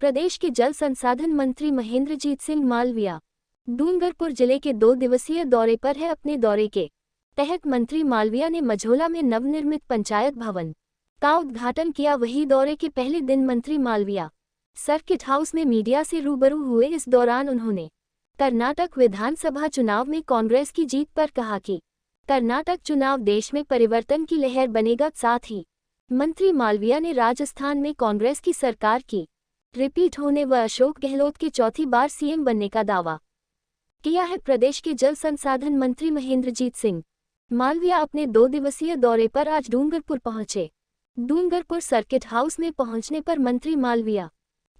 प्रदेश के जल संसाधन मंत्री महेंद्रजीत सिंह मालविया डूंगरपुर जिले के 2 दिवसीय दौरे पर है। अपने दौरे के तहत मंत्री मालविया ने मझोला में नवनिर्मित पंचायत भवन का उद्घाटन किया। वहीं दौरे के पहले दिन मंत्री मालविया सर्किट हाउस में मीडिया से रूबरू हुए। इस दौरान उन्होंने कर्नाटक विधानसभा चुनाव में कांग्रेस की जीत पर कहा कि कर्नाटक चुनाव देश में परिवर्तन की लहर बनेगा। साथ ही मंत्री मालविया ने राजस्थान में कांग्रेस की सरकार की रिपीट होने व अशोक गहलोत के चौथी बार सीएम बनने का दावा किया है। प्रदेश के जल संसाधन मंत्री महेंद्रजीत सिंह मालविया अपने 2 दिवसीय दौरे पर आज डूंगरपुर पहुंचे। डूंगरपुर सर्किट हाउस में पहुंचने पर मंत्री मालविया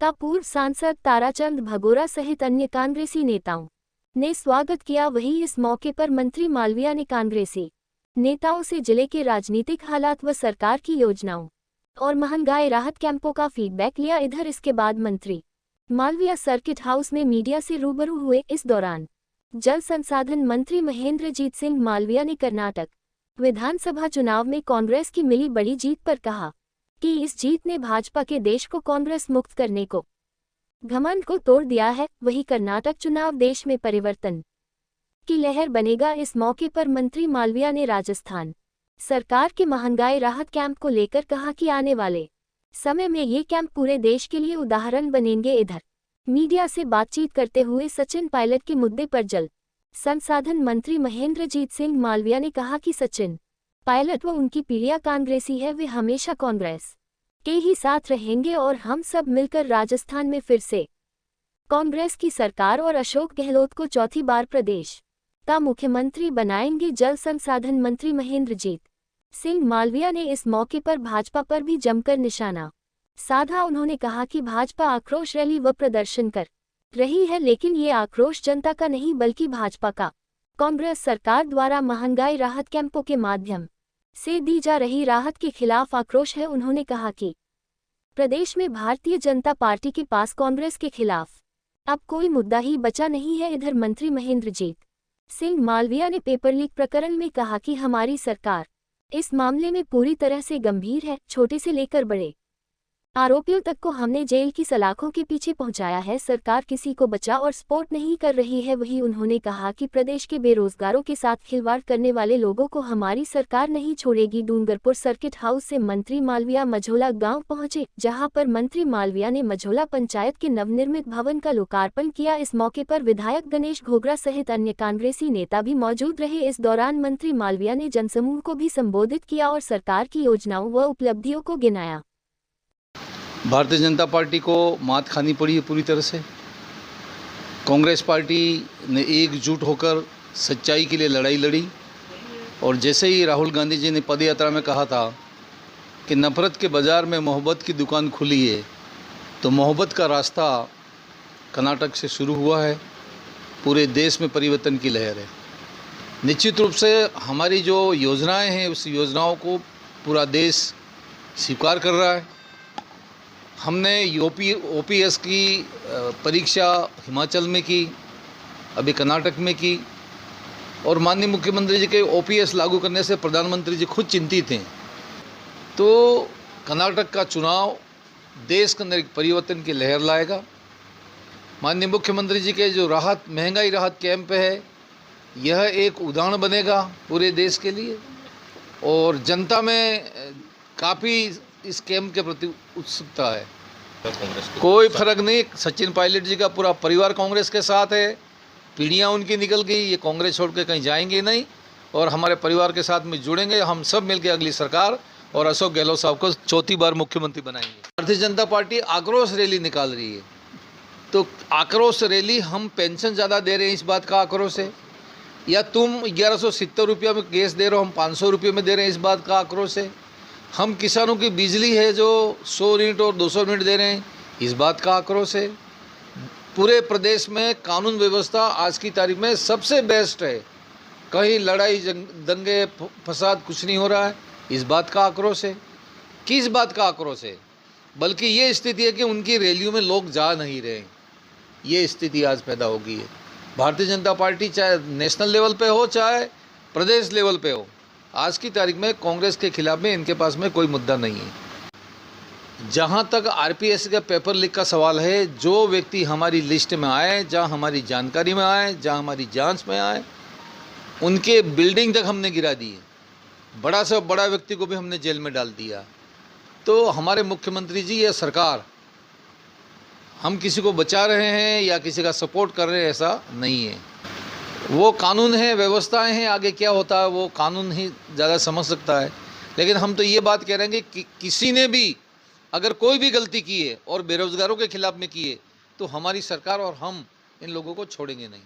का पूर्व सांसद ताराचंद भगोरा सहित अन्य कांग्रेसी नेताओं ने स्वागत किया। वहीं इस मौके पर मंत्री मालविया ने कांग्रेसी नेताओं से जिले के राजनीतिक हालात व सरकार की योजनाओं और महंगाई राहत कैंपों का फीडबैक लिया। इधर इसके बाद मंत्री मालविया सर्किट हाउस में मीडिया से रूबरू हुए। इस दौरान जल संसाधन मंत्री महेंद्रजीत सिंह मालविया ने कर्नाटक विधानसभा चुनाव में कांग्रेस की मिली बड़ी जीत पर कहा कि इस जीत ने भाजपा के देश को कांग्रेस मुक्त करने को घमंड को तोड़ दिया है। वहीं कर्नाटक चुनाव देश में परिवर्तन की लहर बनेगा। इस मौके पर मंत्री मालविया ने राजस्थान सरकार के महंगाई राहत कैंप को लेकर कहा कि आने वाले समय में ये कैंप पूरे देश के लिए उदाहरण बनेंगे। इधर मीडिया से बातचीत करते हुए सचिन पायलट के मुद्दे पर जल संसाधन मंत्री महेंद्रजीत सिंह मालविया ने कहा कि सचिन पायलट व उनकी पीढ़ियां कांग्रेसी है, वे हमेशा कांग्रेस के ही साथ रहेंगे और हम सब मिलकर राजस्थान में फिर से कांग्रेस की सरकार और अशोक गहलोत को चौथी बार प्रदेश का मुख्यमंत्री बनाएंगे। जल संसाधन मंत्री महेंद्रजीत सिंह मालविया ने इस मौके पर भाजपा पर भी जमकर निशाना साधा। उन्होंने कहा कि भाजपा आक्रोश रैली व प्रदर्शन कर रही है, लेकिन ये आक्रोश जनता का नहीं बल्कि भाजपा का कांग्रेस सरकार द्वारा महंगाई राहत कैंपों के माध्यम से दी जा रही राहत के खिलाफ आक्रोश है। उन्होंने कहा कि प्रदेश में भारतीय जनता पार्टी के पास कांग्रेस के खिलाफ अब कोई मुद्दा ही बचा नहीं है। इधर मंत्री महेंद्रजीत सिंह मालविया ने पेपर लीक प्रकरण में कहा कि हमारी सरकार इस मामले में पूरी तरह से गंभीर है। छोटे से लेकर बड़े आरोपियों तक को हमने जेल की सलाखों के पीछे पहुंचाया है। सरकार किसी को बचा और सपोर्ट नहीं कर रही है। वहीं उन्होंने कहा कि प्रदेश के बेरोजगारों के साथ खिलवाड़ करने वाले लोगों को हमारी सरकार नहीं छोड़ेगी। डूंगरपुर सर्किट हाउस से मंत्री मालविया मझोला गांव पहुंचे, जहां पर मंत्री मालविया ने मझोला पंचायत के नवनिर्मित भवन का लोकार्पण किया। इस मौके पर विधायक गणेश घोगरा सहित अन्य कांग्रेसी नेता भी मौजूद रहे। इस दौरान मंत्री मालविया ने जनसमूह को भी संबोधित किया और सरकार की योजनाओं व उपलब्धियों को गिनाया। भारतीय जनता पार्टी को मात खानी पड़ी है पूरी तरह से। कांग्रेस पार्टी ने एकजुट होकर सच्चाई के लिए लड़ाई लड़ी और जैसे ही राहुल गांधी जी ने पदयात्रा में कहा था कि नफ़रत के बाज़ार में मोहब्बत की दुकान खुली है, तो मोहब्बत का रास्ता कर्नाटक से शुरू हुआ है। पूरे देश में परिवर्तन की लहर है। निश्चित रूप से हमारी जो योजनाएं हैं उस योजनाओं को पूरा देश स्वीकार कर रहा है। हमने ओपीएस की परीक्षा हिमाचल में की, अभी कर्नाटक में की और माननीय मुख्यमंत्री जी के ओपीएस लागू करने से प्रधानमंत्री जी खुद चिंतित हैं। तो कर्नाटक का चुनाव देश के अंदर एक परिवर्तन की लहर लाएगा। माननीय मुख्यमंत्री जी के जो महंगाई राहत कैंप है, यह एक उदाहरण बनेगा पूरे देश के लिए और जनता में काफ़ी इस कैंप के प्रति उत्सुकता है। कोई फर्क नहीं, सचिन पायलट जी का पूरा परिवार कांग्रेस के साथ है। पीढ़ियां उनकी निकल गई, ये कांग्रेस छोड़ के कहीं जाएंगे नहीं और हमारे परिवार के साथ में जुड़ेंगे। हम सब मिलकर अगली सरकार और अशोक गहलोत साहब को चौथी बार मुख्यमंत्री बनाएंगे। भारतीय जनता पार्टी आक्रोश रैली निकाल रही है, तो आक्रोश रैली हम पेंशन ज़्यादा दे रहे हैं इस बात का आक्रोश है, या तुम 1170 रुपये में गैस दे रहे हो हम 500 रुपये में दे रहे हैं इस बात का आक्रोश है। हम किसानों की बिजली है जो 100 यूनिट और 200 यूनिट दे रहे हैं, इस बात का आक्रोश है। पूरे प्रदेश में कानून व्यवस्था आज की तारीख में सबसे बेस्ट है, कहीं लड़ाई दंगे फसाद कुछ नहीं हो रहा है, इस बात का आक्रोश है। किस बात का आक्रोश है? बल्कि ये स्थिति है कि उनकी रैलियों में लोग जा नहीं रहे, ये स्थिति आज पैदा हो गई है। भारतीय जनता पार्टी चाहे नेशनल लेवल पे हो चाहे प्रदेश लेवल पे हो, आज की तारीख में कांग्रेस के खिलाफ में इनके पास में कोई मुद्दा नहीं है। जहाँ तक आरपीएस का पेपर लीक का सवाल है, जो व्यक्ति हमारी लिस्ट में आए, जहाँ हमारी जानकारी में आए, जहाँ हमारी जांच में आए, उनके बिल्डिंग तक हमने गिरा दी है। बड़ा से बड़ा व्यक्ति को भी हमने जेल में डाल दिया। तो हमारे मुख्यमंत्री जी या सरकार, हम किसी को बचा रहे हैं या किसी का सपोर्ट कर रहे हैं, ऐसा नहीं है। वो कानून है, व्यवस्थाएं हैं, आगे क्या होता है वो कानून ही ज़्यादा समझ सकता है। लेकिन हम तो ये बात कह रहे हैं कि किसी ने भी अगर कोई भी गलती की है और बेरोजगारों के खिलाफ में की है, तो हमारी सरकार और हम इन लोगों को छोड़ेंगे नहीं।